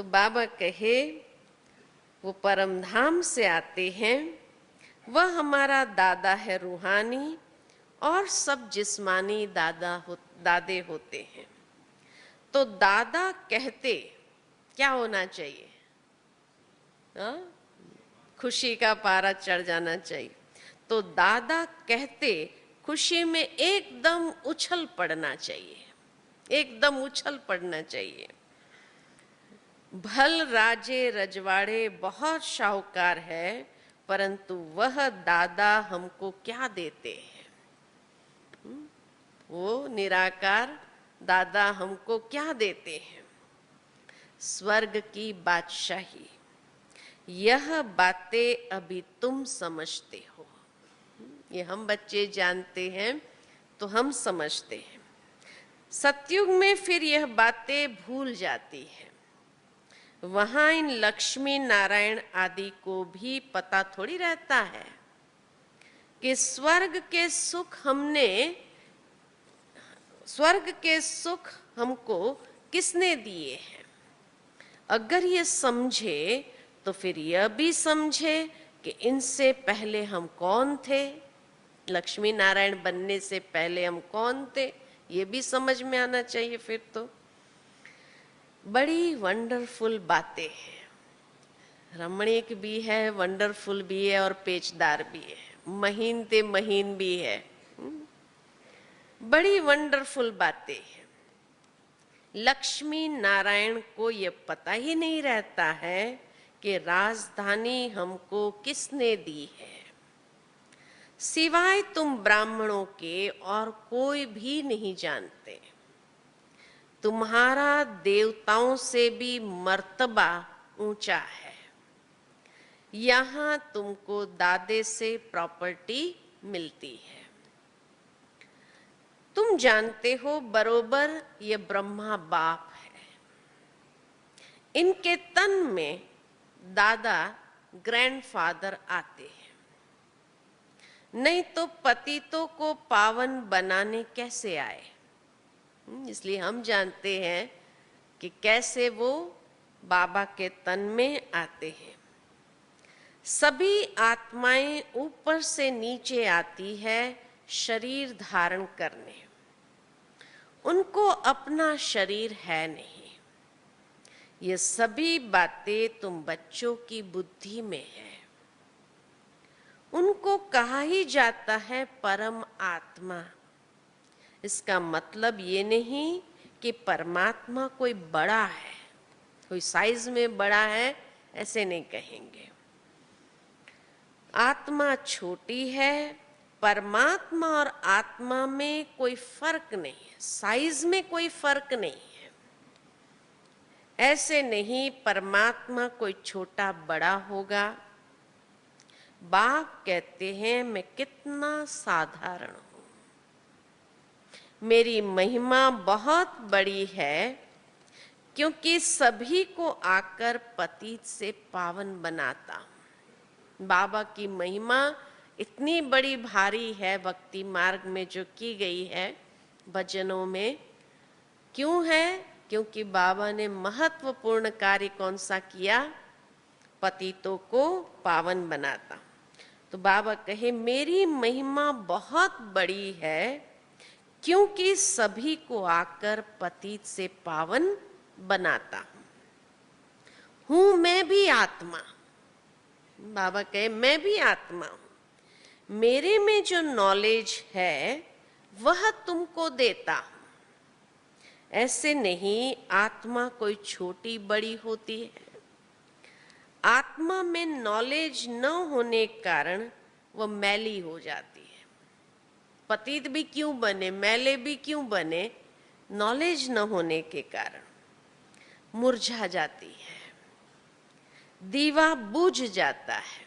तो बाबा कहे वो परम धाम से आते हैं, वह हमारा दादा है रूहानी, और सब जिस्मानी दादे होते हैं। तो दादा कहते क्या होना चाहिए? हा? खुशी का पारा चढ़ जाना चाहिए। तो दादा कहते खुशी में एकदम उछल पड़ना चाहिए, एकदम उछल पड़ना चाहिए। भल राजे रजवाड़े बहुत शाहूकार है, परंतु वह दादा हमको क्या देते हैं? वो निराकार दादा हमको क्या देते हैं? स्वर्ग की बादशाही। यह बातें अभी तुम समझते हो। ये हम बच्चे जानते हैं तो हम समझते हैं। सतयुग में फिर यह बातें भूल जाती हैं। वहां इन लक्ष्मी नारायण आदि को भी पता थोड़ी रहता है कि स्वर्ग के सुख हमको किसने दिए हैं। अगर ये समझे तो फिर यह भी समझे कि इनसे पहले हम कौन थे, लक्ष्मी नारायण बनने से पहले हम कौन थे, ये भी समझ में आना चाहिए। फिर तो बड़ी वंडरफुल बातें हैं, रमणीक भी है, वंडरफुल भी है और पेचदार भी है, महीन ते महीन भी है। बड़ी वंडरफुल बातें हैं। लक्ष्मी नारायण को ये पता ही नहीं रहता है कि राजधानी हमको किसने दी है। सिवाय तुम ब्राह्मणों के और कोई भी नहीं जानते। तुम्हारा देवताओं से भी मर्तबा ऊंचा है। यहां तुमको दादे से प्रॉपर्टी मिलती है। तुम जानते हो बरोबर ये ब्रह्मा बाप है। इनके तन में दादा ग्रैंडफादर आते हैं, नहीं तो पतितों को पावन बनाने कैसे आए। इसलिए हम जानते हैं कि कैसे वो बाबा के तन में आते हैं। सभी आत्माएं ऊपर से नीचे आती है शरीर धारण करने। उनको अपना शरीर है नहीं। ये सभी बातें तुम बच्चों की बुद्धि में है। उनको कहा ही जाता है परम आत्मा। इसका मतलब ये नहीं कि परमात्मा कोई बड़ा है, कोई साइज में बड़ा है, ऐसे नहीं कहेंगे। आत्मा छोटी है, परमात्मा और आत्मा में कोई फर्क नहीं है, साइज में कोई फर्क नहीं है। ऐसे नहीं परमात्मा कोई छोटा बड़ा होगा। बाप कहते हैं मैं कितना साधारण हूं, मेरी महिमा बहुत बड़ी है, क्योंकि सभी को आकर पतित से पावन बनाता हूं। बाबा की महिमा इतनी बड़ी भारी है भक्ति मार्ग में जो की गई है भजनों में। क्यों है? क्योंकि बाबा ने महत्वपूर्ण कार्य कौन सा किया? पतितों को पावन बनाता। तो बाबा कहे मेरी महिमा बहुत बड़ी है, क्योंकि सभी को आकर पतित से पावन बनाता हूं मैं भी आत्मा। बाबा कहे मैं भी आत्मा हूं। मेरे में जो नॉलेज है वह तुमको देता हूं। ऐसे नहीं आत्मा कोई छोटी बड़ी होती है। आत्मा में नॉलेज न होने के कारण वह मैली हो जाती है। पतित भी क्यों बने, मैले भी क्यों बने? नॉलेज न होने के कारण मुरझा जाती है, दीवा बुझ जाता है।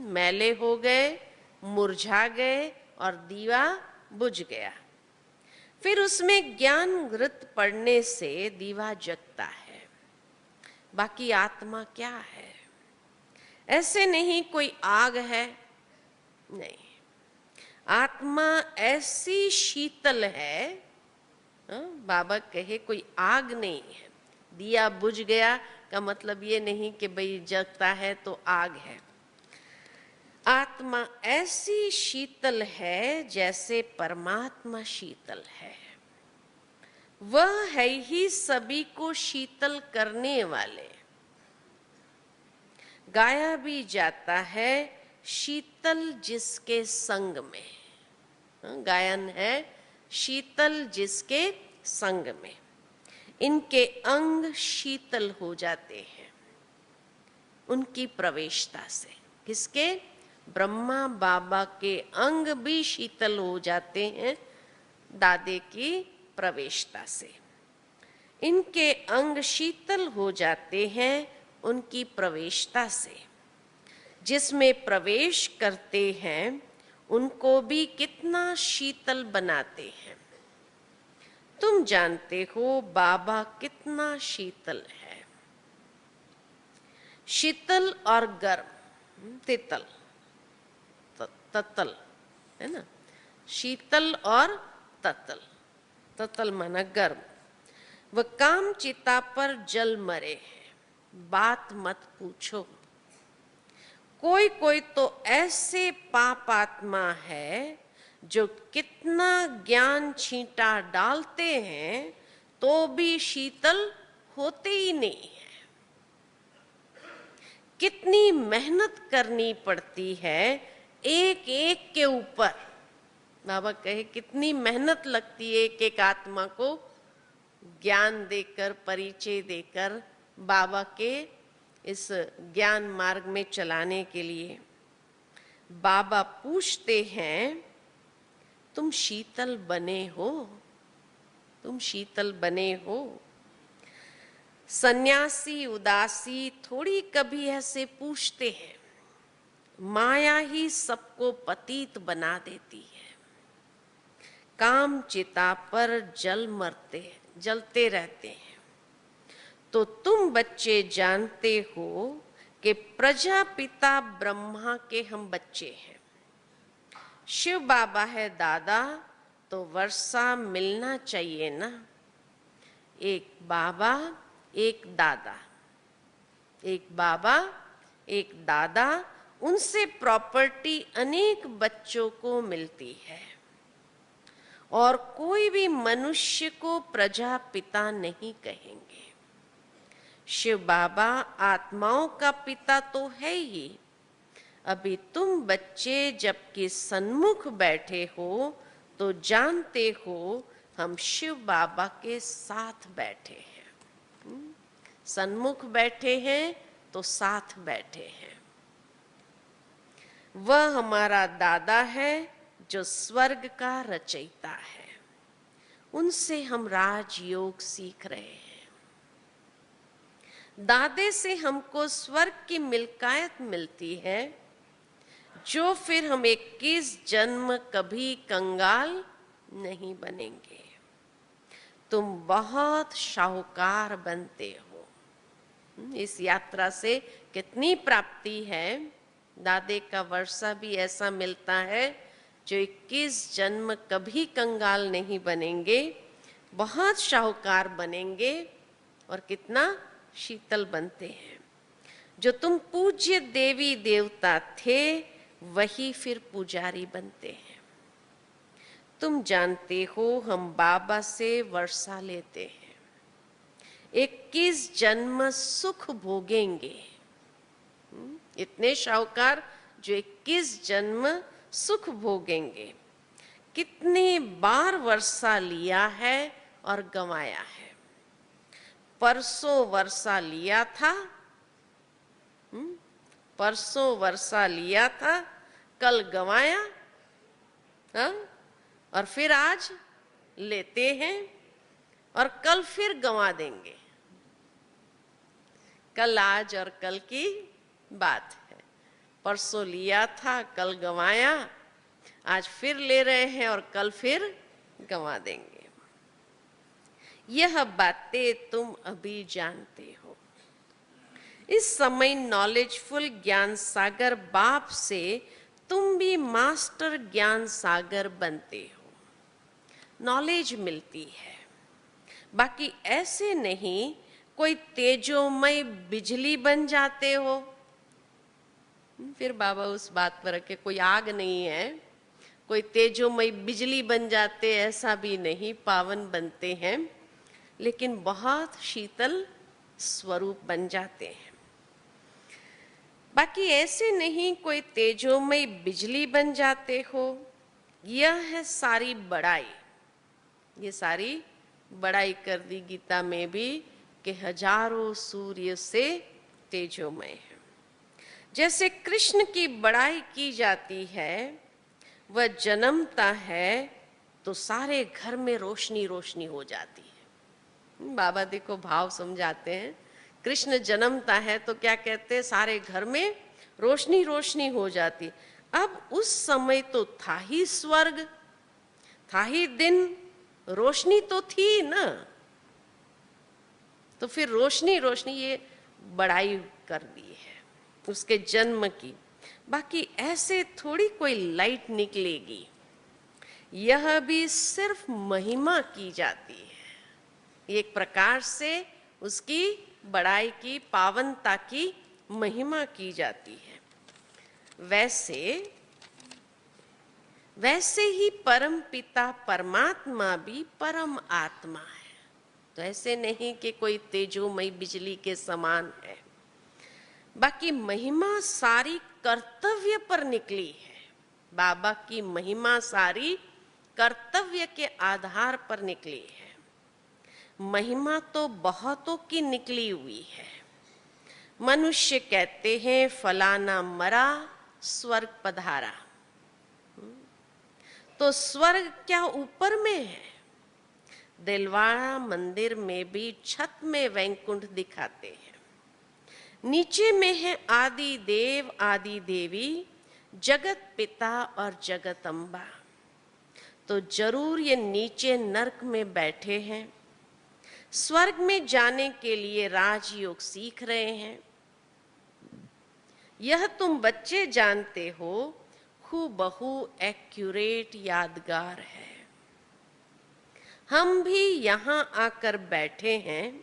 मैले हो गए, मुरझा गए और दीवा बुझ गया। फिर उसमें ज्ञान घृत पड़ने से दीवा जगता है। बाकी आत्मा क्या है? ऐसे नहीं कोई आग है, नहीं। आत्मा ऐसी शीतल है। बाबा कहे कोई आग नहीं है। दिया बुझ गया का मतलब ये नहीं कि भाई जगता है तो आग है। आत्मा ऐसी शीतल है जैसे परमात्मा शीतल है। वह है ही सभी को शीतल करने वाले। गाया भी जाता है शीतल जिसके संग में। गायन है शीतल जिसके संग में। इनके अंग शीतल हो जाते हैं उनकी प्रवेशता से। किसके? ब्रह्मा बाबा के अंग भी शीतल हो जाते हैं दादे की प्रवेशता से। इनके अंग शीतल हो जाते हैं उनकी प्रवेशता से। जिसमें प्रवेश करते हैं उनको भी कितना शीतल बनाते हैं। तुम जानते हो बाबा कितना शीतल है। शीतल और गर्म, तितल ततल है ना। शीतल और ततल। ततल माना गर्म। वह काम चिता पर जल मरे हैं, बात मत पूछो। कोई कोई तो ऐसे पाप आत्मा है जो कितना ज्ञान छींटा डालते हैं तो भी शीतल होते ही नहीं है। कितनी मेहनत करनी पड़ती है एक एक के ऊपर। बाबा कहे कितनी मेहनत लगती है एक एक आत्मा को ज्ञान देकर, परिचय देकर बाबा के इस ज्ञान मार्ग में चलाने के लिए। बाबा पूछते हैं तुम शीतल बने हो? तुम शीतल बने हो? सन्यासी उदासी थोड़ी कभी ऐसे पूछते हैं। माया ही सबको पतित बना देती है। काम चिता पर जलते रहते हैं। तो तुम बच्चे जानते हो कि प्रजापिता ब्रह्मा के हम बच्चे हैं। शिव बाबा है दादा तो वर्षा मिलना चाहिए ना। एक बाबा एक दादा, एक बाबा एक दादा, उनसे प्रॉपर्टी अनेक बच्चों को मिलती है। और कोई भी मनुष्य को प्रजापिता नहीं कहेंगे। शिव बाबा आत्माओं का पिता तो है ही। अभी तुम बच्चे जबकि सन्मुख बैठे हो तो जानते हो हम शिव बाबा के साथ बैठे हैं। सन्मुख बैठे हैं तो साथ बैठे हैं। वह हमारा दादा है जो स्वर्ग का रचयिता है। उनसे हम राजयोग सीख रहे हैं। दादे से हमको स्वर्ग की मिल्कायत मिलती है जो फिर हम 21 जन्म कभी कंगाल नहीं बनेंगे। तुम बहुत शाहूकार बनते हो। इस यात्रा से कितनी प्राप्ति है। दादे का वर्षा भी ऐसा मिलता है जो 21 जन्म कभी कंगाल नहीं बनेंगे, बहुत शाहूकार बनेंगे और कितना शीतल बनते हैं। जो तुम पूज्य देवी देवता थे वही फिर पुजारी बनते हैं। तुम जानते हो हम बाबा से वर्षा लेते हैं। 21 जन्म सुख भोगेंगे। इतने शाहूकार जो 21 जन्म सुख भोगेंगे। कितने बार वर्षा लिया है और गंवाया है। परसों वर्षा लिया था, परसों वर्षा लिया था, कल गंवाया, हाँ? और फिर आज लेते हैं और कल फिर गंवा देंगे। कल, आज और कल की बात है। परसों लिया था, कल गंवाया, आज फिर ले रहे हैं और कल फिर गंवा देंगे। यह बातें तुम अभी जानते हो। इस समय नॉलेजफुल ज्ञान सागर बाप से तुम भी मास्टर ज्ञान सागर बनते हो। नॉलेज मिलती है। बाकी ऐसे नहीं कोई तेजोमय बिजली बन जाते हो। फिर बाबा उस बात पर रखे, कोई आग नहीं है, कोई तेजोमय बिजली बन जाते, ऐसा भी नहीं, पावन बनते हैं, लेकिन बहुत शीतल स्वरूप बन जाते हैं। बाकी ऐसे नहीं कोई तेजोमय बिजली बन जाते हो। यह है सारी बड़ाई, ये सारी बड़ाई कर दी गीता में भी कि हजारों सूर्य से तेजोमय है। जैसे कृष्ण की बड़ाई की जाती है, वह जन्मता है तो सारे घर में रोशनी रोशनी हो जाती है। बाबा देखो भाव समझाते हैं, कृष्ण जन्मता है तो क्या कहते हैं, सारे घर में रोशनी रोशनी हो जाती। अब उस समय तो था ही स्वर्ग, था ही दिन, रोशनी तो थी ना, तो फिर रोशनी रोशनी ये बड़ाई कर दी है उसके जन्म की। बाकी ऐसे थोड़ी कोई लाइट निकलेगी, यह भी सिर्फ महिमा की जाती है, एक प्रकार से उसकी बड़ाई की, पावनता की महिमा की जाती है। वैसे ही परम पिता परमात्मा भी परम आत्मा है। तो ऐसे नहीं कि कोई तेजोमय बिजली के समान है। बाकी महिमा सारी कर्तव्य पर निकली है। बाबा की महिमा सारी कर्तव्य के आधार पर निकली है। महिमा तो बहुतों की निकली हुई है। मनुष्य कहते हैं फलाना मरा स्वर्ग पधारा, तो स्वर्ग क्या ऊपर में है? दिलवाड़ा मंदिर में भी छत में वैकुंठ दिखाते हैं, नीचे में है आदि देव आदि देवी, जगत पिता और जगत अम्बा। तो जरूर ये नीचे नरक में बैठे हैं, स्वर्ग में जाने के लिए राजयोग सीख रहे हैं। यह तुम बच्चे जानते हो, हूबहू एक्यूरेट यादगार है। हम भी यहाँ आकर बैठे हैं,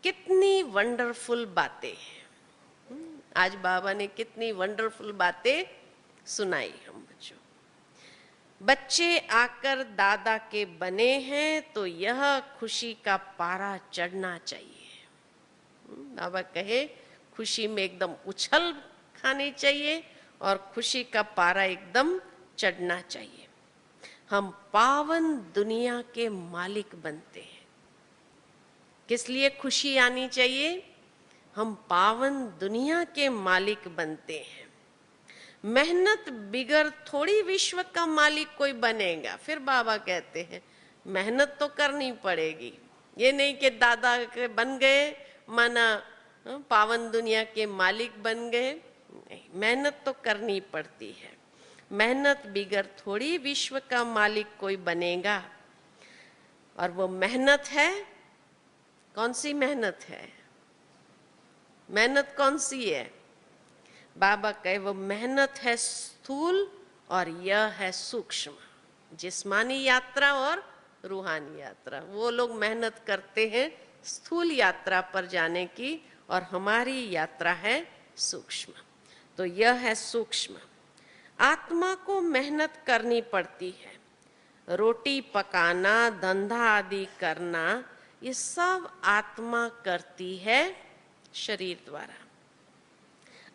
कितनी वंडरफुल बातें हैं। आज बाबा ने कितनी वंडरफुल बातें सुनाई हम बच्चों। बच्चे आकर दादा के बने हैं तो यह खुशी का पारा चढ़ना चाहिए। बाबा कहे खुशी में एकदम उछल खानी चाहिए और खुशी का पारा एकदम चढ़ना चाहिए। हम पावन दुनिया के मालिक बनते हैं। किस लिए खुशी आनी चाहिए? हम पावन दुनिया के मालिक बनते हैं। मेहनत बिगर थोड़ी विश्व का मालिक कोई बनेगा। फिर बाबा कहते हैं मेहनत तो करनी पड़ेगी। ये नहीं कि दादा के बन गए माना पावन दुनिया के मालिक बन गए, नहीं, मेहनत तो करनी पड़ती है। मेहनत बिगर थोड़ी विश्व का मालिक कोई बनेगा। और वो मेहनत है, कौन सी मेहनत है? मेहनत कौन सी है? बाबा कहे वो मेहनत है स्थूल और यह है सूक्ष्म, जिस्मानी यात्रा और रूहानी यात्रा। वो लोग मेहनत करते हैं स्थूल यात्रा पर जाने की और हमारी यात्रा है सूक्ष्म। तो यह है सूक्ष्म। आत्मा को मेहनत करनी पड़ती है, रोटी पकाना, धंधा आदि करना, ये सब आत्मा करती है शरीर द्वारा।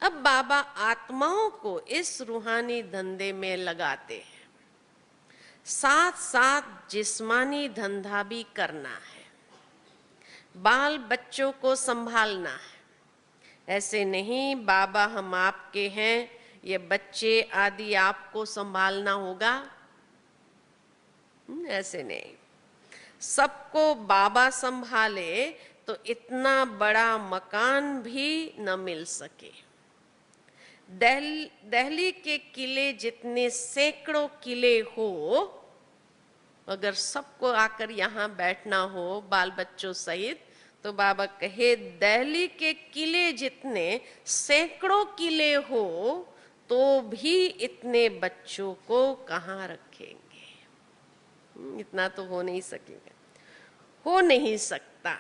अब बाबा आत्माओं को इस रूहानी धंधे में लगाते हैं, साथ साथ जिस्मानी धंधा भी करना है, बाल बच्चों को संभालना है। ऐसे नहीं बाबा हम आपके हैं, ये बच्चे आदि आपको संभालना होगा, ऐसे नहीं। सबको बाबा संभाले तो इतना बड़ा मकान भी न मिल सके। दिल्ली के किले जितने सैकड़ों किले हो, अगर सबको आकर यहाँ बैठना हो बाल बच्चों सहित, तो बाबा कहे दिल्ली के किले जितने सैकड़ों किले हो तो भी इतने बच्चों को कहाँ रखेंगे? इतना तो हो नहीं सकेगा, हो नहीं सकता।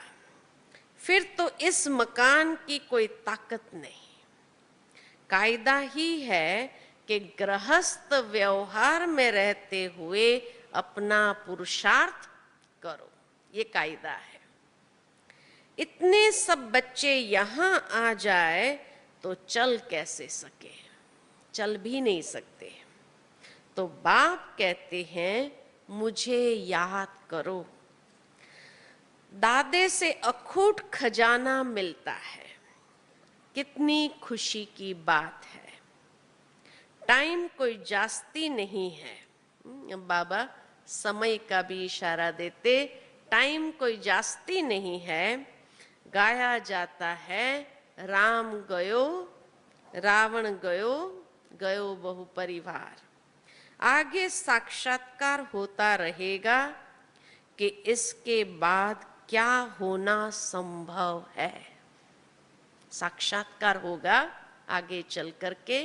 फिर तो इस मकान की कोई ताकत नहीं। कायदा ही है कि गृहस्थ व्यवहार में रहते हुए अपना पुरुषार्थ करो, ये कायदा है। इतने सब बच्चे यहाँ आ जाए तो चल कैसे सके, चल भी नहीं सकते। तो बाप कहते हैं मुझे याद करो। दादे से अखूट खजाना मिलता है, कितनी खुशी की बात है। टाइम कोई जास्ती नहीं है। बाबा समय का भी इशारा देते, टाइम कोई जास्ती नहीं है। गाया जाता है राम गयो रावण गयो, गयो बहु परिवार। आगे साक्षात्कार होता रहेगा कि इसके बाद क्या होना संभव है। साक्षात्कार होगा आगे चल करके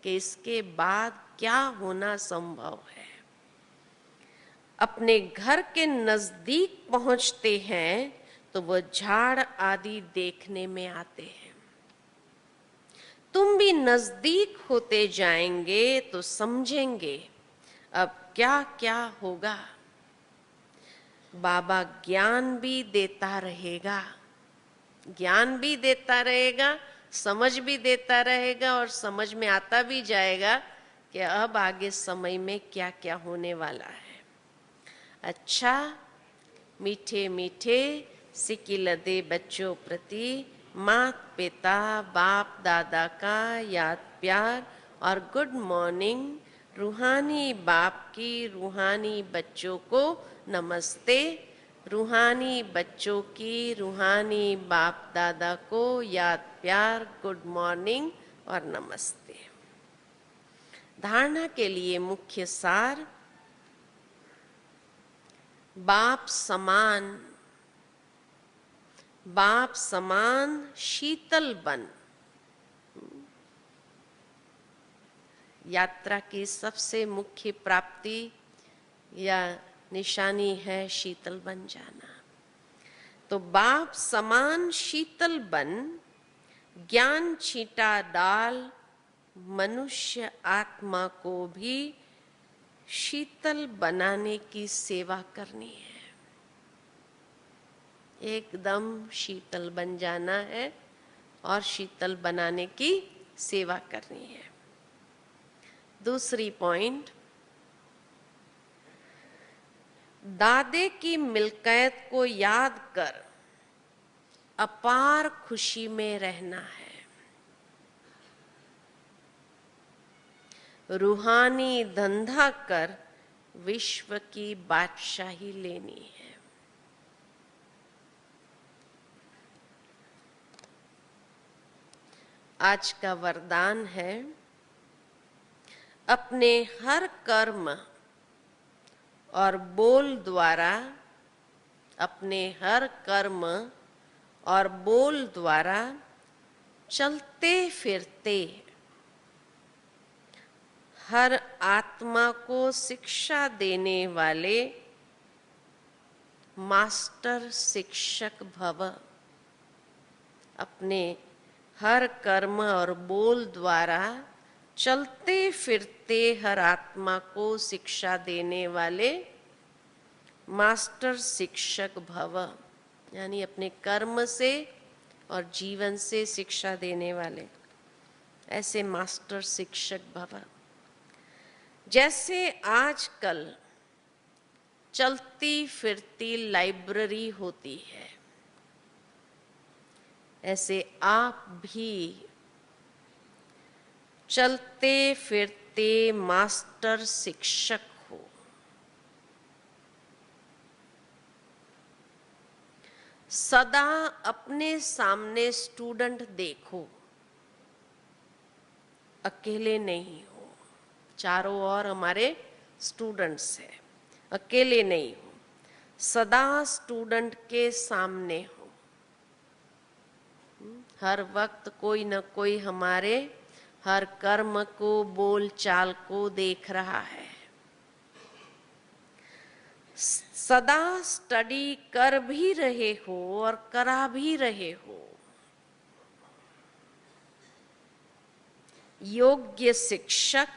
कि इसके बाद क्या होना संभव है। अपने घर के नजदीक पहुंचते हैं तो वह झाड़ आदि देखने में आते हैं। तुम भी नजदीक होते जाएंगे तो समझेंगे अब क्या क्या होगा। बाबा ज्ञान भी देता रहेगा, ज्ञान भी देता रहेगा, समझ भी देता रहेगा, और समझ में आता भी जाएगा कि अब आगे समय में क्या क्या होने वाला है। अच्छा, मीठे मीठे सिकिलदे बच्चों प्रति माता पिता बाप दादा का याद प्यार और गुड मॉर्निंग। रूहानी बाप की रूहानी बच्चों को नमस्ते। रूहानी बच्चों की रूहानी बाप दादा को याद प्यार, गुड मॉर्निंग और नमस्ते। धारणा के लिए मुख्य सार, बाप समान, बाप समान शीतल बन। यात्रा की सबसे मुख्य प्राप्ति या निशानी है शीतल बन जाना। तो बाप समान शीतल बन, ज्ञान छींटा डाल, मनुष्य आत्मा को भी शीतल बनाने की सेवा करनी है। एकदम शीतल बन जाना है और शीतल बनाने की सेवा करनी है। दूसरी पॉइंट, दादे की मिल्कियत को याद कर अपार खुशी में रहना है। रूहानी धंधा कर विश्व की बादशाही लेनी है। आज का वरदान है, अपने हर कर्म और बोल द्वारा, अपने हर कर्म और बोल द्वारा चलते फिरते हर आत्मा को शिक्षा देने वाले मास्टर शिक्षक भव। अपने हर कर्म और बोल द्वारा चलते फिरते हर आत्मा को शिक्षा देने वाले मास्टर शिक्षक भव, यानी अपने कर्म से और जीवन से शिक्षा देने वाले ऐसे मास्टर शिक्षक भव। जैसे आजकल चलती फिरती लाइब्रेरी होती है, ऐसे आप भी चलते फिरते मास्टर शिक्षक हो। सदा अपने सामने स्टूडेंट देखो, अकेले नहीं हो। चारों ओर हमारे स्टूडेंट्स हैं, अकेले नहीं हो। सदा स्टूडेंट के सामने हो। हर वक्त कोई न कोई हमारे हर कर्म को, बोल चाल को देख रहा है। सदा स्टडी कर भी रहे हो और करा भी रहे हो। योग्य शिक्षक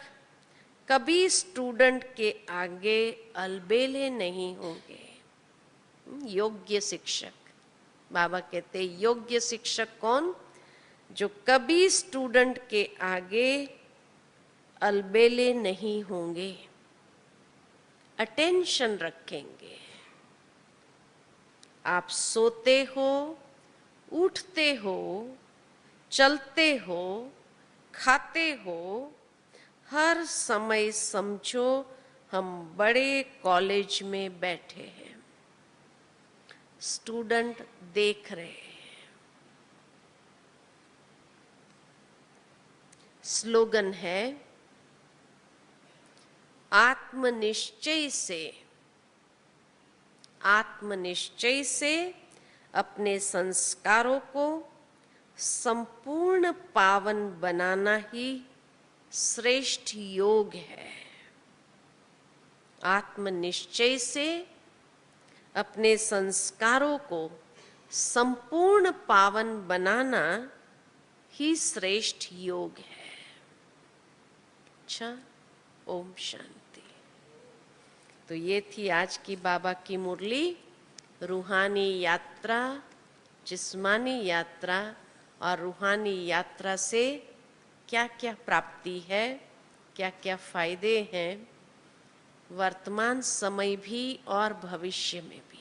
कभी स्टूडेंट के आगे अलबेले नहीं होंगे। योग्य शिक्षक, बाबा कहते योग्य शिक्षक कौन? जो कभी स्टूडेंट के आगे अलबेले नहीं होंगे, अटेंशन रखेंगे। आप सोते हो, उठते हो, चलते हो, खाते हो, हर समय समझो हम बड़े कॉलेज में बैठे हैं, स्टूडेंट देख रहे हैं। स्लोगन है आत्मनिश्चय से अपने संस्कारों को संपूर्ण पावन बनाना ही श्रेष्ठ योग है। आत्मनिश्चय से अपने संस्कारों को संपूर्ण पावन बनाना ही श्रेष्ठ योग है। अच्छा, ओम शांति। तो ये थी आज की बाबा की मुरली। रूहानी यात्रा, जिस्मानी यात्रा और रूहानी यात्रा से क्या क्या प्राप्ति है, क्या क्या फायदे हैं, वर्तमान समय भी और भविष्य में भी।